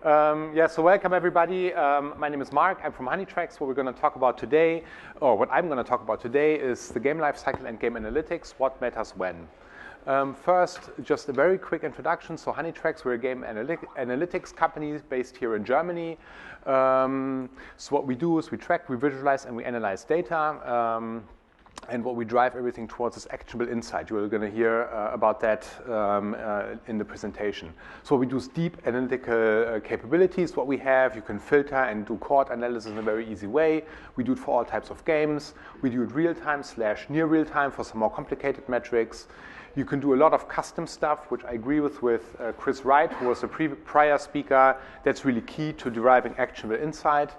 Yeah, so welcome everybody. My name is Mark. I'm from Honeytracks. What we're going to talk about today, or what I'm going to talk about today, is the game lifecycle and game analytics, what matters when. First, just a very quick introduction. So Honeytracks, we're a game analytics company based here in Germany. So what we do is we track, we visualize, and we analyze data. And what we drive everything towards is actionable insight. You're going to hear about that in the presentation. So what we do is deep analytical capabilities. What we have, you can filter and do cohort analysis in a very easy way. We do it for all types of games. We do it real-time / near real-time for some more complicated metrics. You can do a lot of custom stuff, which I agree with Chris Wright, who was a prior speaker. That's really key to deriving actionable insight.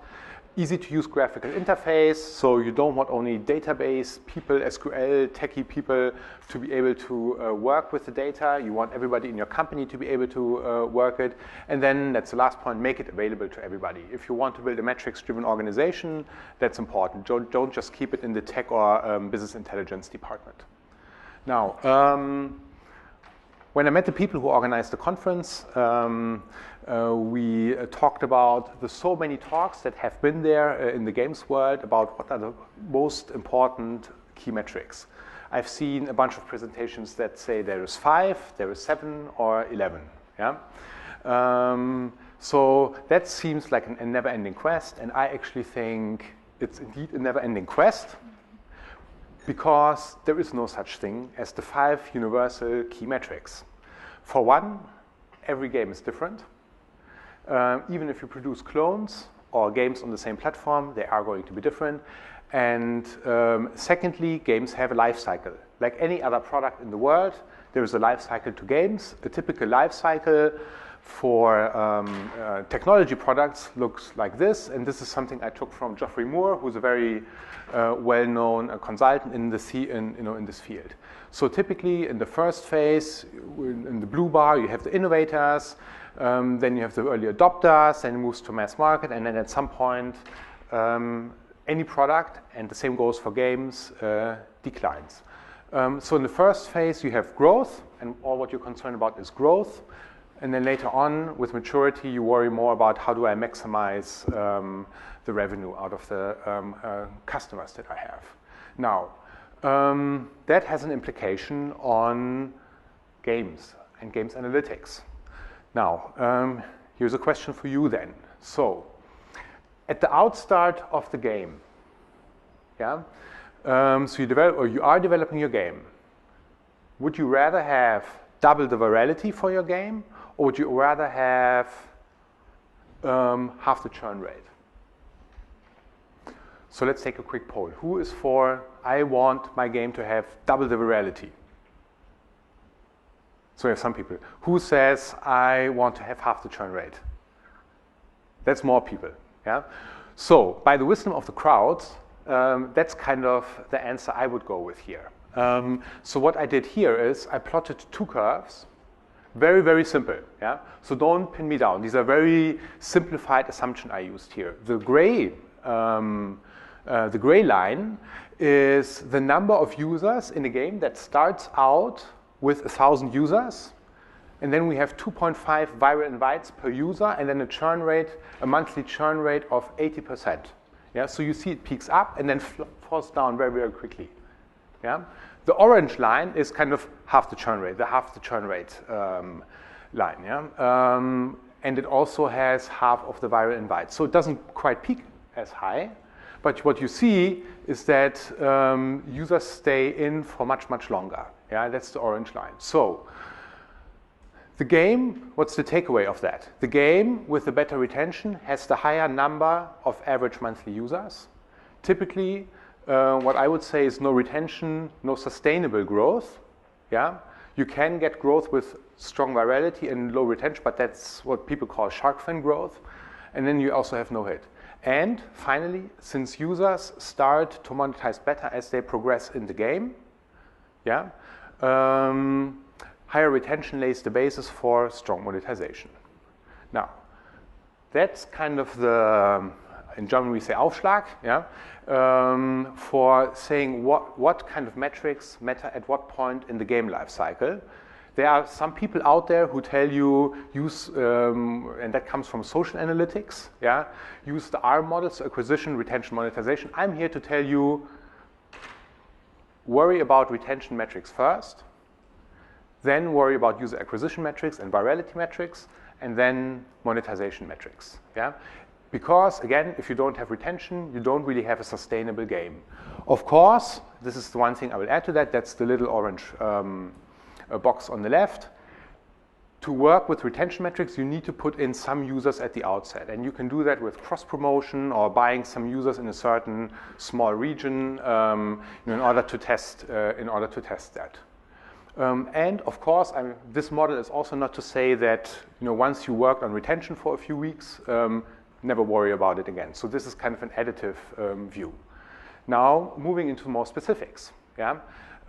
Easy to use graphical interface, so you don't want only database people, SQL, techie people to be able to work with the data. You want everybody in your company to be able to work it. And then that's the last point, make it available to everybody. If you want to build a metrics-driven organization, that's important. Don't just keep it in the tech or business intelligence department. Now, when I met the people who organized the conference, we talked about the so many talks that have been there in the games world about what are the most important key metrics. I've seen a bunch of presentations that say there is 5, there is 7, or 11. Yeah? So that seems like a never-ending quest, and I actually think it's indeed a never-ending quest, because there is no such thing as the 5 universal key metrics. For one, every game is different. Even if you produce clones or games on the same platform, they are going to be different. And secondly, games have a life cycle. Like any other product in the world, there is a life cycle to games. A typical life cycle for technology products looks like this, and this is something I took from Geoffrey Moore, who's a very well-known consultant in this field. So typically, in the first phase, in the blue bar, you have the innovators, then you have the early adopters, then it moves to mass market, and then at some point, any product, and the same goes for games, declines. So in the first phase, you have growth, and all what you're concerned about is growth. And then later on, with maturity, you worry more about how do I maximize the revenue out of the customers that I have. Now, that has an implication on games and games analytics. Now, here's a question for you then. So, at the outstart of the game, yeah, so you are developing your game. Would you rather have double the virality for your game, or would you rather have half the churn rate? So let's take a quick poll. Who is for, I want my game to have double the virality? So we have some people. Who says, I want to have half the churn rate? That's more people. Yeah. So by the wisdom of the crowds, that's kind of the answer I would go with here. So what I did here is I plotted 2 curves. Very, very simple. Yeah? So don't pin me down. These are very simplified assumptions I used here. The gray line is the number of users in a game that starts out with 1,000 users. And then we have 2.5 viral invites per user, and then a monthly churn rate of 80%. Yeah? So you see it peaks up and then falls down very, very quickly. Yeah? The orange line is kind of half the churn rate, line. Yeah? And it also has half of the viral invites. So it doesn't quite peak as high, but what you see is that users stay in for much, much longer. Yeah? That's the orange line. So the game, what's the takeaway of that? The game with the better retention has the higher number of average monthly users. Typically, what I would say is no retention, no sustainable growth. Yeah? You can get growth with strong virality and low retention, but that's what people call shark fin growth. And then you also have no hit. And finally, since users start to monetize better as they progress in the game, yeah, higher retention lays the basis for strong monetization. Now, that's kind of the, in German we say Aufschlag, yeah, for saying what kind of metrics matter at what point in the game life cycle. There are some people out there who tell you use, and that comes from social analytics, yeah, use the R models, so acquisition, retention, monetization. I'm here to tell you, worry about retention metrics first, then worry about user acquisition metrics and virality metrics, and then monetization metrics, yeah? Because, again, if you don't have retention, you don't really have a sustainable game. Of course, this is the one thing I will add to that, that's the little orange box on the left. To work with retention metrics, you need to put in some users at the outset, and you can do that with cross-promotion or buying some users in a certain small region in order to test that. And of course, this model is also not to say that once you worked on retention for a few weeks, never worry about it again. So this is kind of an additive view. Now, moving into more specifics. Yeah?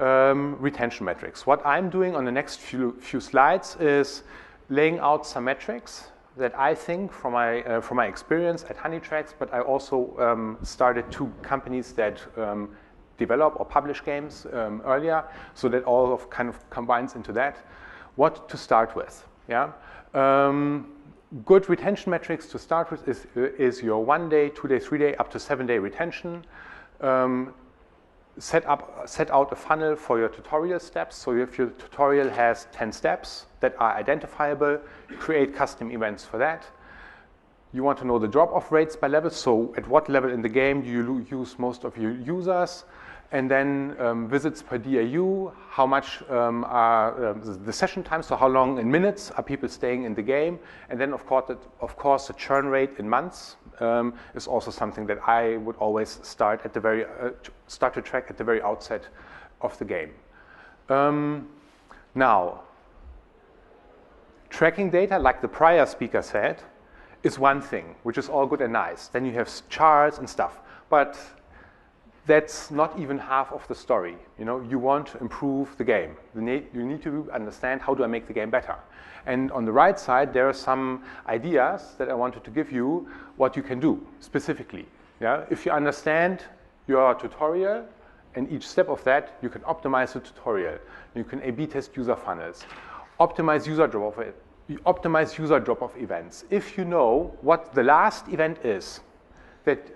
Retention metrics. What I'm doing on the next few slides is laying out some metrics that I think from my experience at Honeytracks, but I also started 2 companies that develop or publish games earlier, so that all kind of combines into that. What to start with? Yeah. Good retention metrics to start with is your 1 day, 2 day, 3 day, up to 7 day retention. Set out a funnel for your tutorial steps. So if your tutorial has 10 steps that are identifiable, create custom events for that. You want to know the drop-off rates by level. So at what level in the game do you use most of your users? And then visits per DAU, how much are the session time, so how long in minutes are people staying in the game? And then, of course, the churn rate in months is also something that I would always start to track at the very outset of the game. Now, tracking data, like the prior speaker said, is one thing, which is all good and nice. Then you have charts and stuff, but that's not even half of the story. You want to improve the game. You need to understand, how do I make the game better? And on the right side, there are some ideas that I wanted to give you what you can do specifically. Yeah? If you understand your tutorial and each step of that, you can optimize the tutorial. You can A/B test user funnels, optimize user drop-off events. If you know what the last event is that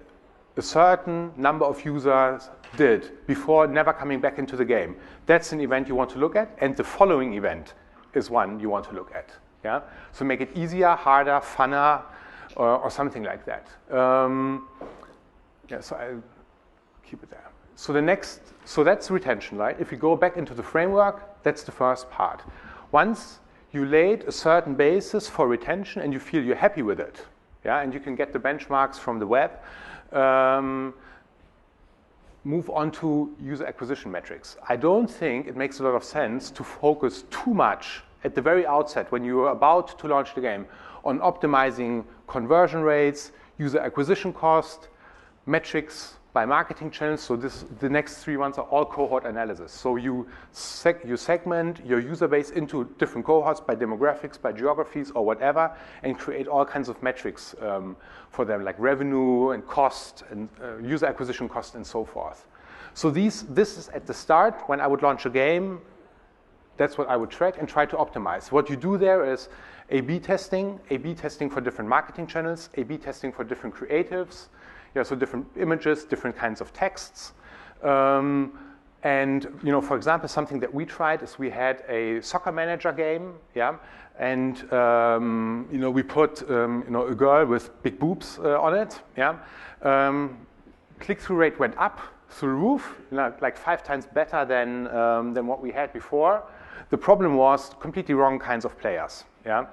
a certain number of users did before never coming back into the game, that's an event you want to look at, and the following event is one you want to look at. Yeah? So make it easier, harder, funner, or something like that. Yeah, so I'll keep it there. So that's retention, right? If you go back into the framework, that's the first part. Once you laid a certain basis for retention and you feel you're happy with it, yeah, and you can get the benchmarks from the web, move on to user acquisition metrics. I don't think it makes a lot of sense to focus too much at the very outset when you are about to launch the game on optimizing conversion rates, user acquisition cost, metrics by marketing channels. So the next 3 ones are all cohort analysis. So you segment your user base into different cohorts by demographics, by geographies, or whatever, and create all kinds of metrics for them, like revenue and cost and user acquisition cost and so forth. So this is at the start when I would launch a game. That's what I would track and try to optimize. What you do there is A/B testing for different marketing channels, A/B testing for different creatives. Yeah, so different images, different kinds of texts. And for example, something that we tried is we had a soccer manager game, yeah, and we put a girl with big boobs on it, yeah. Click-through rate went up through the roof, like 5 times better than what we had before. The problem was completely wrong kinds of players, yeah.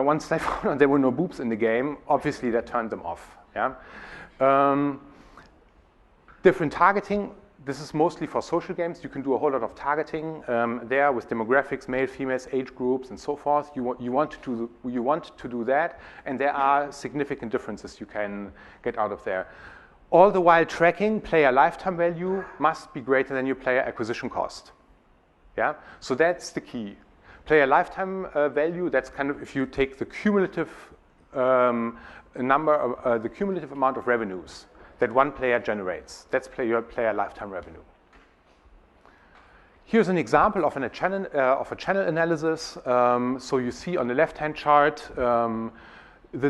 Once they found out there were no boobs in the game, obviously that turned them off, yeah. Different targeting. This is mostly for social games. You can do a whole lot of targeting there with demographics, male, females, age groups, and so forth. You want to do that, and there are significant differences you can get out of there. All the while tracking player lifetime value must be greater than your player acquisition cost. Yeah, so that's the key. Player lifetime value. That's kind of if you take the cumulative the cumulative amount of revenues that one player generates. That's your player lifetime revenue. Here's an example of a channel analysis. So you see on the left-hand chart the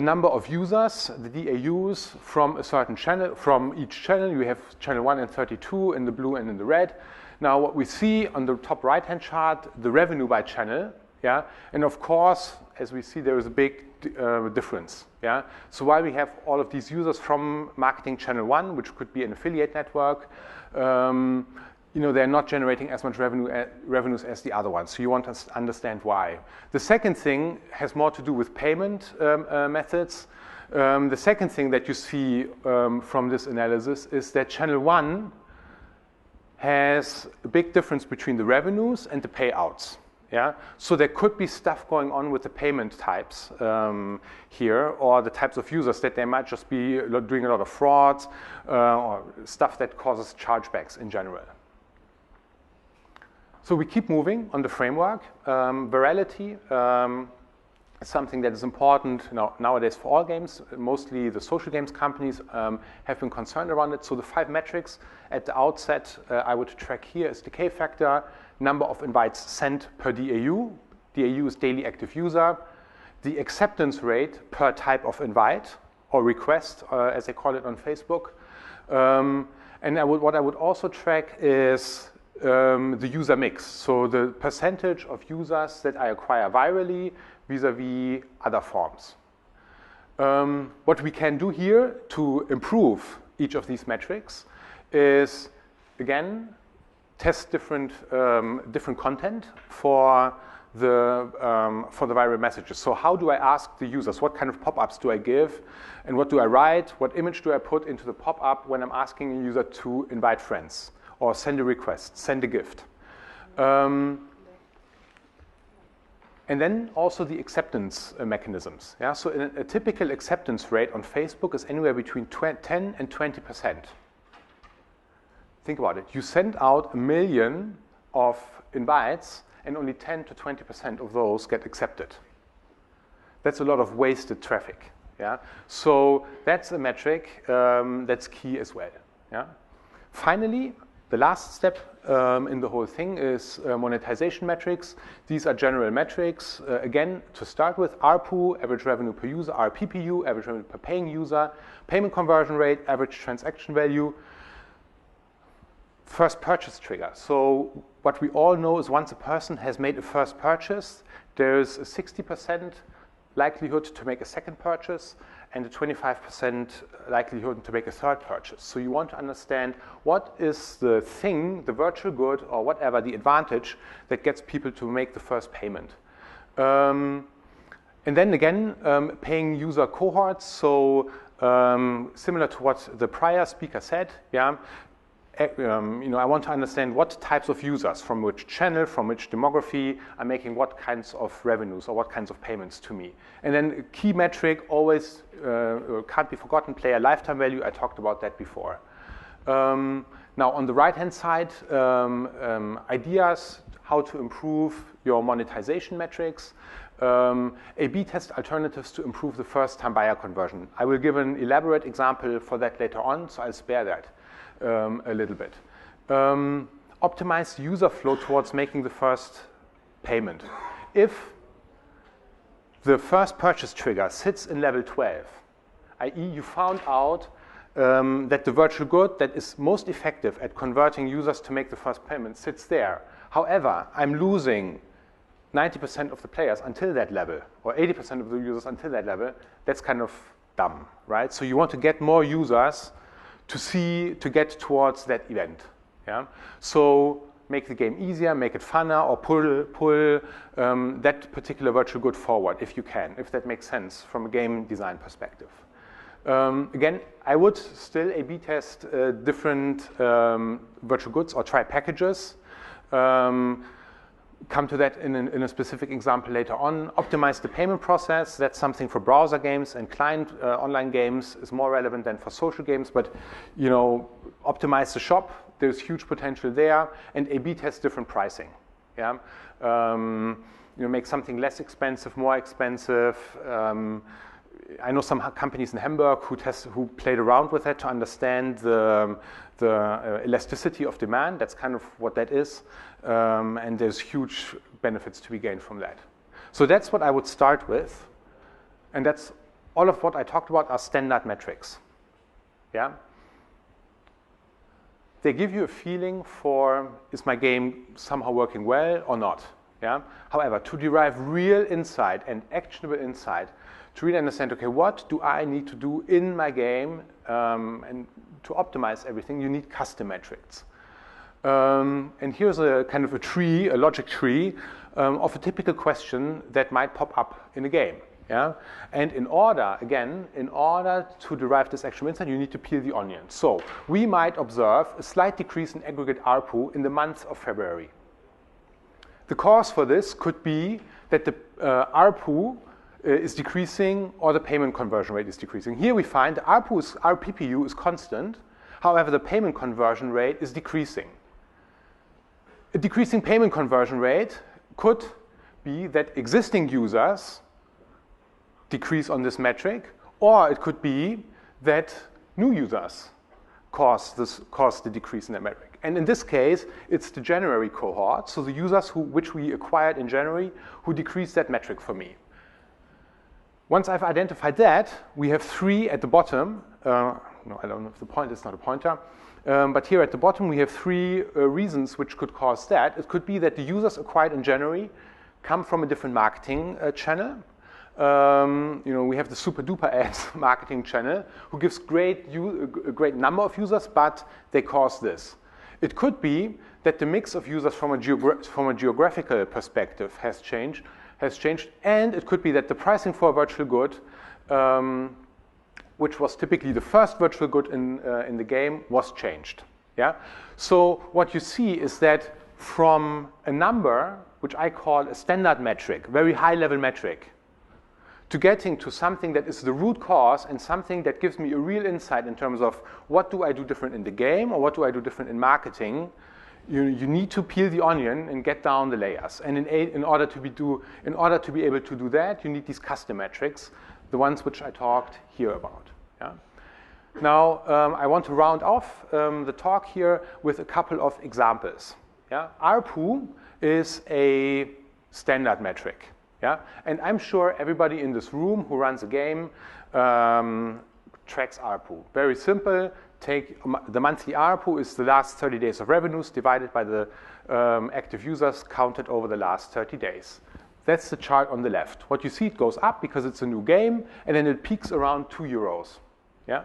number of users, the DAUs from a certain channel. From each channel, you have channel 1 and 32 in the blue and in the red. Now what we see on the top right-hand chart, the revenue by channel. Yeah? And of course, as we see, there is a big difference. Yeah? So while we have all of these users from marketing channel 1, which could be an affiliate network, they're not generating as much revenues as the other ones. So you want to understand why. The second thing has more to do with payment methods. The second thing that you see from this analysis is that channel 1 has a big difference between the revenues and the payouts. Yeah? So there could be stuff going on with the payment types here, or the types of users that they might just be doing a lot of frauds or stuff that causes chargebacks in general. So we keep moving on the framework. Virality is something that is important nowadays for all games. Mostly the social games companies have been concerned around it. So the 5 metrics at the outset I would track here is decay factor, number of invites sent per DAU. DAU is daily active user. The acceptance rate per type of invite or request, as they call it on Facebook. And what I would also track is the user mix, so the percentage of users that I acquire virally vis-a-vis other forms. What we can do here to improve each of these metrics is, again, test different content for the viral messages. So how do I ask the users? What kind of pop-ups do I give? And what do I write? What image do I put into the pop-up when I'm asking a user to invite friends? Or send a request, send a gift. And then also the acceptance mechanisms. Yeah? So a typical acceptance rate on Facebook is anywhere between 10 and 20%. Think about it. You send out 1 million of invites, and only 10 to 20% of those get accepted. That's a lot of wasted traffic. Yeah? So that's a metric that's key as well. Yeah? Finally, the last step in the whole thing is monetization metrics. These are general metrics. Again, to start with, ARPU, average revenue per user, RPPU, average revenue per paying user, payment conversion rate, average transaction value, first purchase trigger. So what we all know is once a person has made a first purchase, there's a 60% likelihood to make a second purchase and a 25% likelihood to make a third purchase. So you want to understand what is the thing, the virtual good or whatever, the advantage that gets people to make the first payment. And then again, paying user cohorts. So similar to what the prior speaker said, yeah. I want to understand what types of users from which channel, from which demography are making what kinds of revenues or what kinds of payments to me. And then a key metric always can't be forgotten, player lifetime value. I talked about that before. Now on the right-hand side, ideas how to improve your monetization metrics. A/B test alternatives to improve the first-time buyer conversion. I will give an elaborate example for that later on, so I'll spare that a little bit. Optimize user flow towards making the first payment. If the first purchase trigger sits in level 12, i.e. you found out that the virtual good that is most effective at converting users to make the first payment sits there. However, I'm losing 90% of the players until that level, or 80% of the users until that level. That's kind of dumb, right? So you want to get more users to get towards that event. Yeah? So make the game easier, make it funner, or pull that particular virtual good forward if you can, if that makes sense from a game design perspective. Again, I would still A/B test different virtual goods or try packages. Come to that in a specific example later on. Optimize the payment process. That's something for browser games, and client online games is more relevant than for social games. But optimize the shop. There's huge potential there. And A/B test different pricing. Yeah, make something less expensive, more expensive. I know some companies in Hamburg who played around with that to understand the elasticity of demand. That's kind of what that is. And there's huge benefits to be gained from that. So that's what I would start with. And that's all of what I talked about are standard metrics. Yeah? They give you a feeling for, is my game somehow working well or not? Yeah? However, to derive real insight and actionable insight, to really understand, okay, what do I need to do in my game and to optimize everything, you need custom metrics. And here's a kind of a tree, a logic tree, of a typical question that might pop up in a game. Yeah? And in order to derive this actionable insight, you need to peel the onion. So we might observe a slight decrease in aggregate ARPU in the month of February. The cause for this could be that the ARPU is decreasing or the payment conversion rate is decreasing. Here we find the PPU is constant. However, the payment conversion rate is decreasing. A decreasing payment conversion rate could be that existing users decrease on this metric, or it could be that new users cause the decrease in that metric. And in this case, it's the January cohort, so the users which we acquired in January who decreased that metric for me. Once I've identified that, we have 3 at the bottom. No, I don't know if the point is not a pointer. But here at the bottom, we have 3 reasons which could cause that. It could be that the users acquired in January come from a different marketing channel. We have the super duper ads marketing channel who gives a great number of users, but they cause this. It could be that the mix of users from a geographical perspective has changed, and it could be that the pricing for a virtual good, which was typically the first virtual good in the game, was changed. Yeah? So what you see is that from a number, which I call a standard metric, very high-level metric, to getting to something that is the root cause and something that gives me a real insight in terms of what do I do different in the game or what do I do different in marketing, you need to peel the onion and get down the layers. And in order to be able to do that, you need these custom metrics, the ones which I talked here about. Yeah? Now, I want to round off the talk here with a couple of examples. Yeah? ARPU is a standard metric. Yeah? And I'm sure everybody in this room who runs a game tracks ARPU. Very simple. Take the monthly ARPU is the last 30 days of revenues divided by the active users counted over the last 30 days. That's the chart on the left. What you see, it goes up because it's a new game, and then it peaks around €2. Yeah?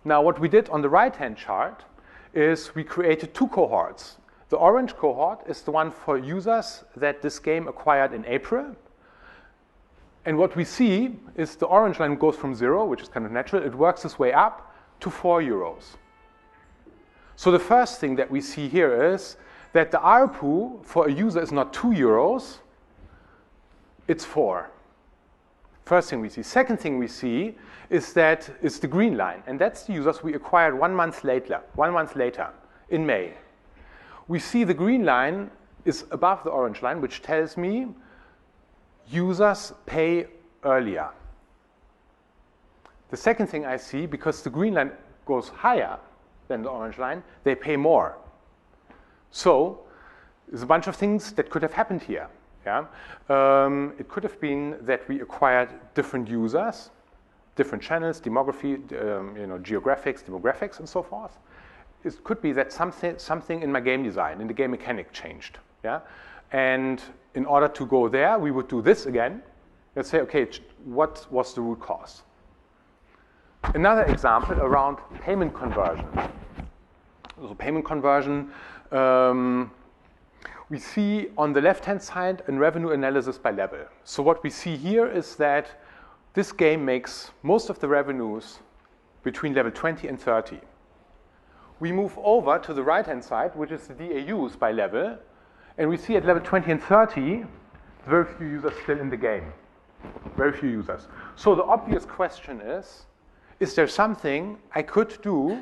Now, what we did on the right-hand chart is we created 2 cohorts. The orange cohort is the one for users that this game acquired in April. And what we see is the orange line goes from 0, which is kind of natural. It works its way up to €4. So the first thing that we see here is that the ARPU for a user is not €2, it's 4. First thing we see. Second thing we see is that it's the green line, and that's the users we acquired 1 month later, in May. We see the green line is above the orange line, which tells me users pay earlier. The second thing I see, because the green line goes higher than the orange line, they pay more. So there's a bunch of things that could have happened here. Yeah? It could have been that we acquired different users, different channels, demography, demographics, and so forth. It could be that something in my game design, in the game mechanic changed. Yeah? And in order to go there, we would do this again. Let's say, okay, what was the root cause? Another example around payment conversion. So payment conversion, we see on the left-hand side a revenue analysis by level. So what we see here is that this game makes most of the revenues between level 20 and 30. We move over to the right-hand side, which is the DAUs by level, and we see at level 20 and 30, very few users still in the game. Very few users. So the obvious question is there something I could do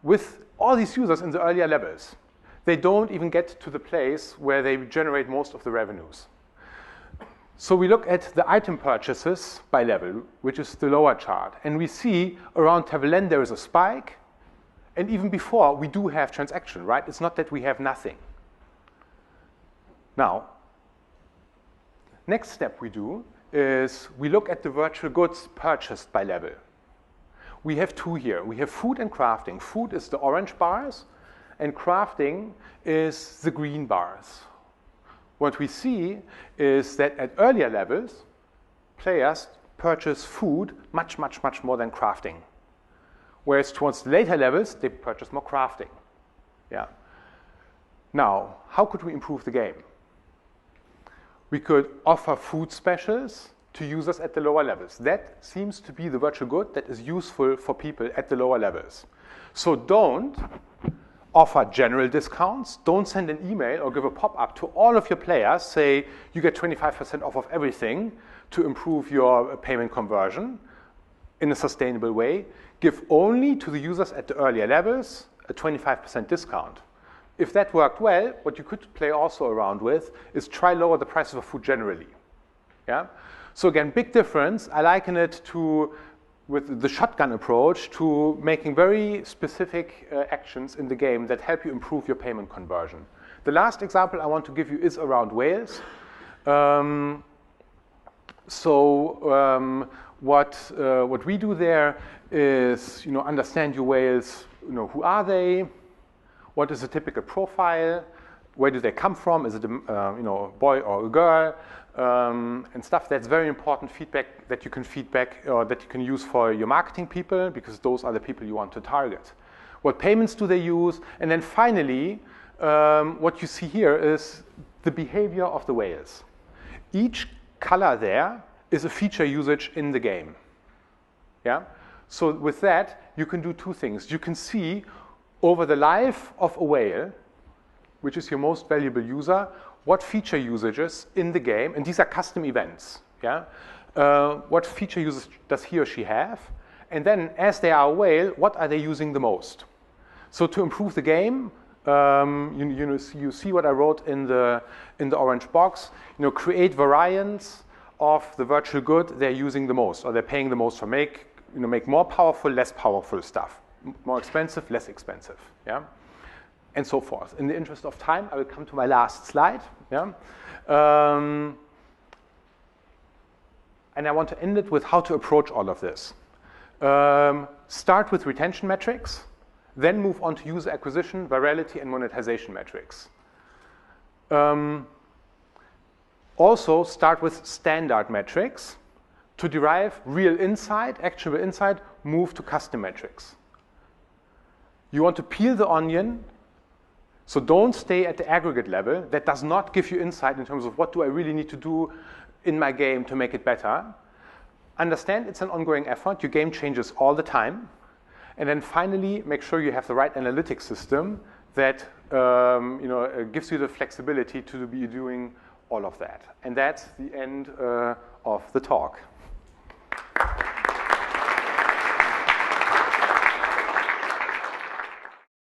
with all these users in the earlier levels? They don't even get to the place where they generate most of the revenues. So we look at the item purchases by level, which is the lower chart. And we see around table N there is a spike. And even before, we do have transaction, right? It's not that we have nothing. Now, next step we do is we look at the virtual goods purchased by level. We have two here. We have food and crafting. Food is the orange bars, and crafting is the green bars. What we see is that at earlier levels, players purchase food much, much, much more than crafting. Whereas towards the later levels, they purchase more crafting. Yeah. Now, how could we improve the game? We could offer food specials to users at the lower levels. That seems to be the virtual good that is useful for people at the lower levels. So don't offer general discounts. Don't send an email or give a pop-up to all of your players. Say you get 25% off of everything to improve your payment conversion in a sustainable way. Give only to the users at the earlier levels a 25% discount. If that worked well, what you could play also around with is try lower the price of food generally. Yeah? So again, big difference. I liken it to, with the shotgun approach, to making very specific actions in the game that help you improve your payment conversion. The last example I want to give you is around whales. What we do there is, understand your whales. Who are they? What is a typical profile? Where do they come from? Is it a boy or a girl? And stuff. That's very important feedback that you can that you can use for your marketing people, because those are the people you want to target. What payments do they use? And then finally, what you see here is the behavior of the whales. Each color there is a feature usage in the game. Yeah? So with that, you can do two things. You can see over the life of a whale, which is your most valuable user, what feature usages in the game, and these are custom events. Yeah? What feature uses does he or she have? And then as they are a whale, what are they using the most? So to improve the game, you see what I wrote in the orange box. Create variants of the virtual good they're using the most, or they're paying the most for. Make more powerful, less powerful stuff. More expensive, less expensive. Yeah? And so forth. In the interest of time, I will come to my last slide. Yeah? And I want to end it with how to approach all of this. Start with retention metrics, then move on to user acquisition, virality, and monetization metrics. Also, start with standard metrics. To derive real insight, actionable insight, move to custom metrics. You want to peel the onion, so don't stay at the aggregate level. That does not give you insight in terms of what do I really need to do in my game to make it better. Understand it's an ongoing effort. Your game changes all the time. And then finally, make sure you have the right analytics system that gives you the flexibility to be doing all of that. And that's the end of the talk.